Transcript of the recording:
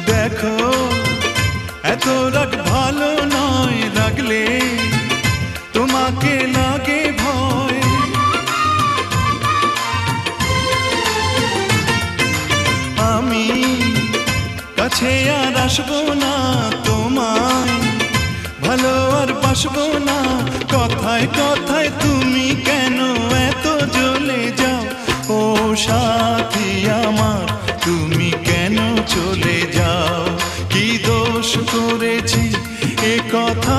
দেখো এত রাগ ভালো নয়, রাগলে তোমাকে লাগে ভয়। আমি কাছে আর আসবো না, তোমায় ভালো আর বাসবো না। কথায় কথায় তুমি কেন এত জ্বলে যাও, ও সাথী আমার তুমি কেন চলে যাও? কি দোষ করেছি এ কথা